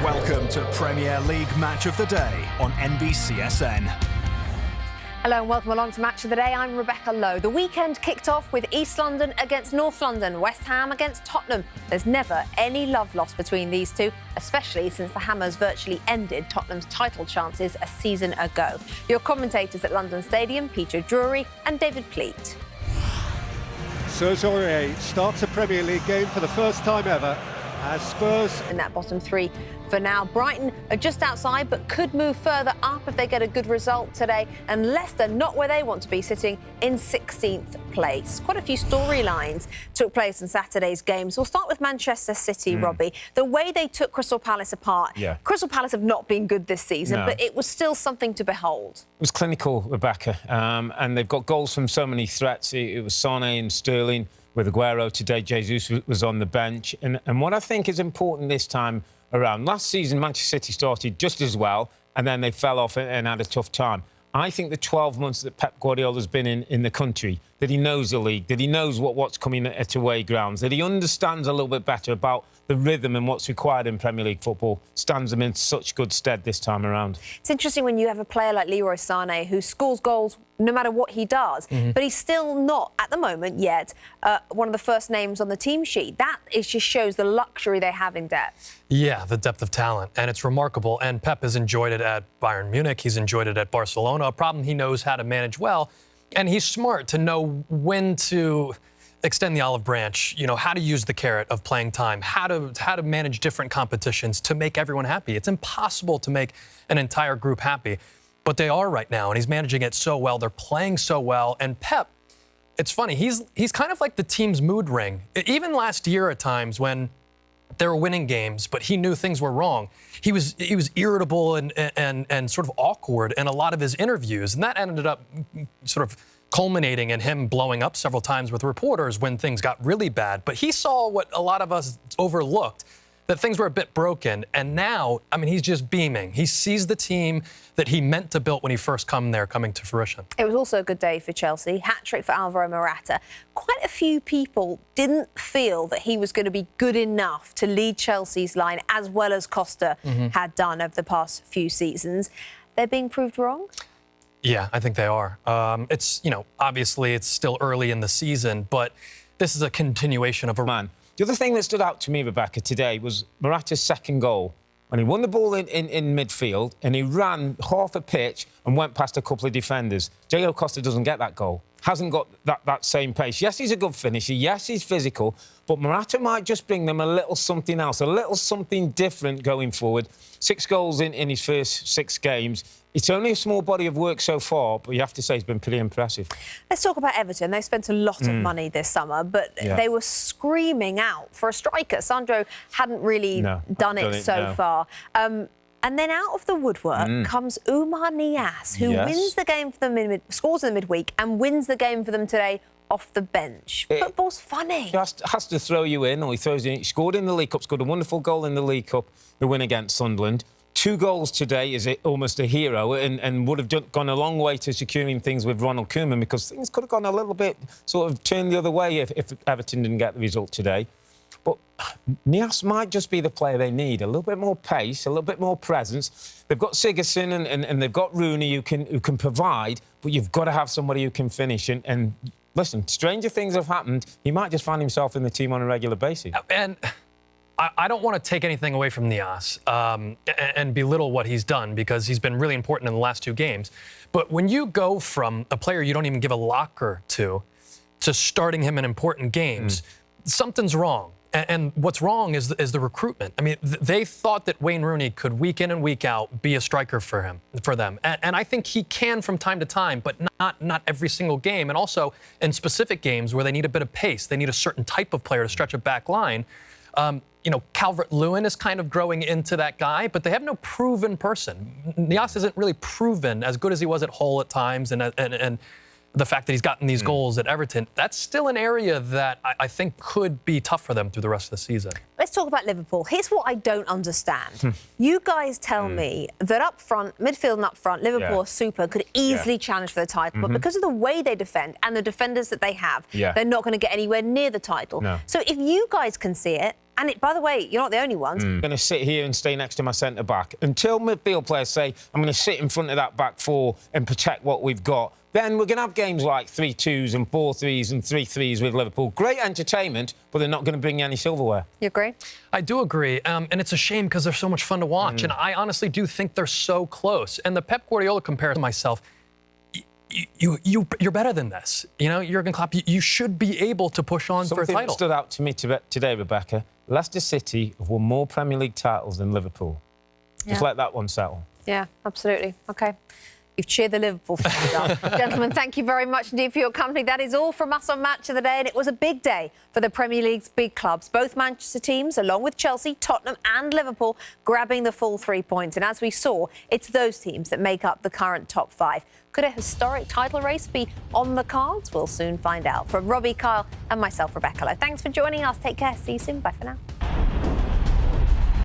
Welcome to Premier League Match of the Day on NBCSN. Hello and welcome along to Match of the Day. I'm Rebecca Lowe. The weekend kicked off with East London against North London, West Ham against Tottenham. There's never any love lost between these two, especially since the Hammers virtually ended Tottenham's title chances a season ago. Your commentators at London Stadium, Peter Drury and David Pleat. Serge Aurier starts a Premier League game for the first time ever as Spurs In that bottom three for now. Brighton are just outside but could move further up if they get a good result today. And Leicester not where they want to be, sitting in 16th place. Quite a few storylines took place in Saturday's games. We'll start with Manchester City, Robbie. The way they took Crystal Palace apart. Yeah. Crystal Palace have not been good this season, No. but it was still something to behold. It was clinical, Rebecca, and they've got goals from so many threats. It was Sané and Sterling with Aguero today. Jesus was on the bench. And what I think is important this time around, last season Manchester City started just as well and then they fell off and had a tough time. I think the 12 months that Pep Guardiola's been in the country, that he knows the league, that he knows what's coming at away grounds, that he understands a little bit better about the rhythm and what's required in Premier League football, stands him in such good stead this time around. It's interesting when you have a player like Leroy Sané who scores goals no matter what he does, but he's still not, at the moment yet, one of the first names on the team sheet. That just shows the luxury they have in depth. Yeah, the depth of talent, and it's remarkable. And Pep has enjoyed it at Bayern Munich. He's enjoyed it at Barcelona, a problem he knows how to manage well. And he's smart to know when to extend the olive branch, you know, how to use the carrot of playing time, how to manage different competitions to make everyone happy. It's impossible to make an entire group happy, but they are right now, and he's managing it so well. They're playing so well, and Pep, it's funny, he's kind of like the team's mood ring. Even last year at times when they were winning games, but he knew things were wrong, he was irritable and sort of awkward in a lot of his interviews, and that ended up sort of culminating in him blowing up several times with reporters when things got really bad. But he saw what a lot of us overlooked, that things were a bit broken. And now, I mean, he's just beaming. He sees the team that he meant to build when he first come there coming to fruition. It was also a good day for Chelsea. Hat-trick for Alvaro Morata. Quite a few people didn't feel that he was going to be good enough to lead Chelsea's line as well as Costa had done over the past few seasons. They're being proved wrong? Yeah, I think they are. It's, you know, obviously it's still early in the season, but this is a continuation of a Man, the other thing that stood out to me, Rebecca, today was Morata's second goal. When he won the ball in midfield and he ran half a pitch and went past a couple of defenders. Diego Costa doesn't get that goal. Hasn't got that same pace. Yes, he's a good finisher. Yes, he's physical. But Morata might just bring them a little something else, a little something different going forward. 6 goals in his first 6 games. It's only a small body of work so far, but you have to say it's been pretty impressive. Let's talk about Everton. They spent a lot of money this summer, but they were screaming out for a striker. Sandro hadn't really done it so far. And then out of the woodwork comes Oumar Niasse, who wins the game for them, scores in the midweek, and wins the game for them today off the bench. Football's funny. He has to throw you in, or he throws you in. He scored in the League Cup, scored a wonderful goal in the League Cup, the win against Sunderland. 2 goals today is almost a hero and would have gone a long way to securing things with Ronald Koeman, because things could have gone a little bit sort of turned the other way if Everton didn't get the result today. But Niasse might just be the player they need. A little bit more pace, a little bit more presence. They've got Sigurdsson and they've got Rooney who can provide, but you've got to have somebody who can finish. And listen, stranger things have happened. He might just find himself in the team on a regular basis. And I don't want to take anything away from Niasse and belittle what he's done, because he's been really important in the last 2 games. But when you go from a player you don't even give a locker to starting him in important games, something's wrong. And what's wrong is the recruitment. I mean, they thought that Wayne Rooney could week in and week out be a striker for them. And I think he can from time to time, but not every single game. And also in specific games where they need a bit of pace, they need a certain type of player to stretch a back line. You know, Calvert-Lewin is kind of growing into that guy, but they have no proven person. Niasse isn't really proven, as good as he was at Hull at times, and the fact that he's gotten these goals at Everton, that's still an area that I think could be tough for them through the rest of the season. Let's talk about Liverpool. Here's what I don't understand. You guys tell me that up front, midfield and up front, Liverpool are super, could easily challenge for the title, but because of the way they defend and the defenders that they have, they're not going to get anywhere near the title. So if you guys can see it, And by the way, you're not the only ones. I'm going to sit here and stay next to my centre-back. Until midfield players say, I'm going to sit in front of that back four and protect what we've got, then we're going to have games like 3-2s and 4-3s and 3-3s with Liverpool. Great entertainment, but they're not going to bring you any silverware. You agree? I do agree, and it's a shame because they're so much fun to watch, and I honestly do think they're so close. And the Pep Guardiola comparison to myself, you're better than this. You know, Jurgen Klopp, you should be able to push on for a Something title. that stood out to me today, Rebecca, Leicester City have won more Premier League titles than Liverpool. Just let that one settle. Yeah, absolutely. OK. You've cheered the Liverpool fans up. Gentlemen, thank you very much indeed for your company. That is all from us on Match of the Day, and it was a big day for the Premier League's big clubs. Both Manchester teams, along with Chelsea, Tottenham and Liverpool, grabbing the full 3 points. And as we saw, it's those teams that make up the current top 5. Could a historic title race be on the cards? We'll soon find out. From Robbie, Kyle and myself, Rebecca Lowe. Thanks for joining us. Take care. See you soon. Bye for now.